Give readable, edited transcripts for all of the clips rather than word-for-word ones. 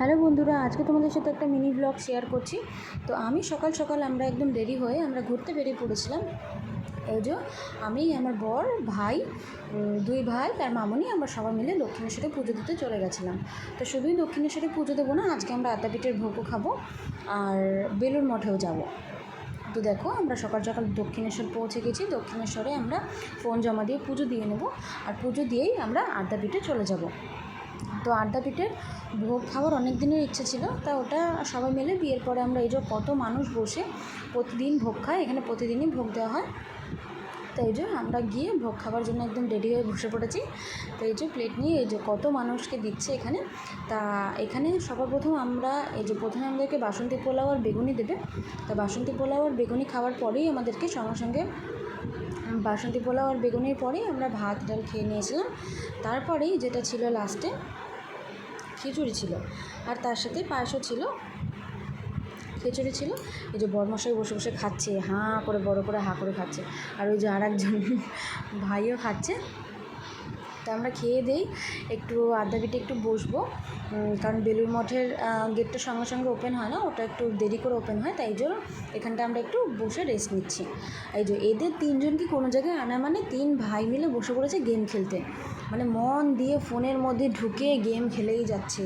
Hello বন্ধুরা, আজকে তোমাদের সাথে একটা মিনি ব্লগ শেয়ার করছি। তো আমি সকাল সকাল আমরা একদম রেডি হয়ে আমরা ঘুরতে বেরিয়ে পড়েছিলাম। এই যে আমি, আমার বর, ভাই, দুই ভাই তার মামুনি, আমরা সবাই মিলে দক্ষিণেশ্বরে পুজো দিতে চলে গেছিলাম। তো শুধুই দক্ষিণেশ্বরে পুজো দেবো না, আজকে আমরা আদ্যাপীঠের ভোগও খাবো আর বেলুড় মঠেও যাব। তো দেখো, আমরা সকাল সকাল দক্ষিণেশ্বর পৌঁছে গেছি। দক্ষিণেশ্বরে আমরা ফোন জমা দিয়ে পুজো দিয়ে নেব, আর পুজো দিয়েই আমরা আদ্যাপীঠে চলে যাব। তো আদ্যাপীঠের ভোগ খাওয়ার অনেক দিনের ইচ্ছে ছিল, তা ওটা সবাই মিলে বিয়ের পরে আমরা এই যে কত মানুষ বসে প্রতিদিন ভোগ খায়, এখানে প্রতিদিনই ভোগ দেওয়া হয়। তো এই যে আমরা গিয়ে ভোগ খাওয়ার জন্য একদম রেডি হয়ে বসে পড়েছি। তো এই যে প্লেট নিয়ে এই যে কত মানুষকে দিচ্ছে এখানে। তা এখানে সবার প্রথম আমরা এই যে প্রথমে আমাদেরকে বাসন্তী পোলাও আর বেগুনি দেবে। তা বাসন্তী পোলাও আর বেগুনি খাওয়ার পরেই আমাদেরকে সঙ্গে সঙ্গে বাসন্তী পোলাও আর বেগুনির পরেই আমরা ভাত ডাল খেয়ে নিয়েছিলাম। তারপরেই যেটা ছিল লাস্টে খিচুড়ি ছিল, আর তার সাথে পায়েসও ছিল। খিচুড়ি ছিল, এই যে বরমশাই বসে বসে খাচ্ছে, হাঁ করে বড় করে হাঁ করে খাচ্ছে, আর ওই যে আর একজন ভাইও খাচ্ছে। তা আমরা খেয়ে দেই, একটু আদ্যাপীঠে একটু বসবো, কারণ বেলুড় মঠের গেটটা সঙ্গে সঙ্গে ওপেন হয় না, ওটা একটু দেরি করে ওপেন হয়, তাই জন্য এখানটা আমরা একটু বসে রেস্ট নিচ্ছি। এই যে এদের তিনজনকে কোনো জায়গায় আনা মানে তিন ভাই মিলে বসে পড়েছে গেম খেলতে, মানে মন দিয়ে ফোনের মধ্যে ঢুকে গেম খেলেই যাচ্ছে।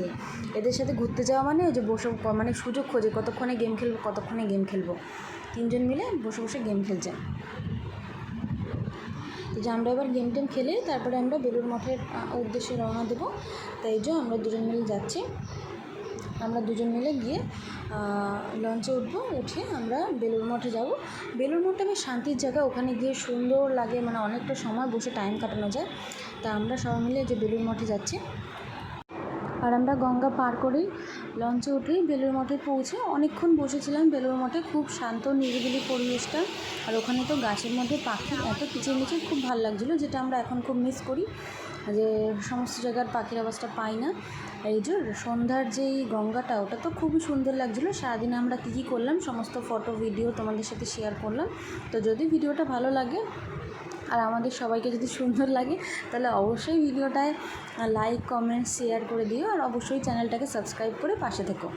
এদের সাথে ঘুরতে যাওয়া মানে ওই যে বসে মানে সুযোগ খোঁজে কতক্ষণে গেম খেলবো, কতক্ষণে গেম খেলবো, তিনজন মিলে বসে বসে গেম খেলছে। তো যে আমরা এবার গেম টেম খেলে তারপরে আমরা বেলুড় মঠের উদ্দেশ্যে রওনা দেবো। তাই যে আমরা দুজন মিলে যাচ্ছি, আমরা দুজন মিলে গিয়ে লঞ্চে উঠবো, উঠে আমরা বেলুড় মঠে যাব। বেলুড় মঠটা বেশ শান্তির জায়গা, ওখানে গিয়ে সুন্দর লাগে, মানে অনেকটা সময় বসে টাইম কাটানো যায়। তা আমরা সবাই মিলে যে বেলুড় মঠে যাচ্ছি, আর আমরা গঙ্গা পার করেই লঞ্চে উঠেই বেলুড় মঠে পৌঁছে অনেকক্ষণ বসেছিলাম। বেলুড় মঠে খুব শান্ত নিরিবিলি পরিবেশটা, আর ওখানে তো গাছের মধ্যে পাখি এত কিচিরমিচির, খুব ভালো লাগছিলো, যেটা আমরা এখন খুব মিস করি, যে সমস্ত জায়গার পাখির আওয়াজটা পাই না। এই যে সন্ধ্যার যেই গঙ্গাটা, ওটা তো খুবই সুন্দর লাগছিলো। সারাদিনে আমরা কী করলাম সমস্ত ফটো ভিডিও তোমাদের সাথে শেয়ার করলাম। তো যদি ভিডিওটা ভালো লাগে আর আমাদের সবাইকে যদি সুন্দর লাগে, তাহলে অবশ্যই ভিডিওটায় লাইক, কমেন্ট, শেয়ার করে দিও, আর অবশ্যই চ্যানেলটাকে সাবস্ক্রাইব করে পাশে থেকো।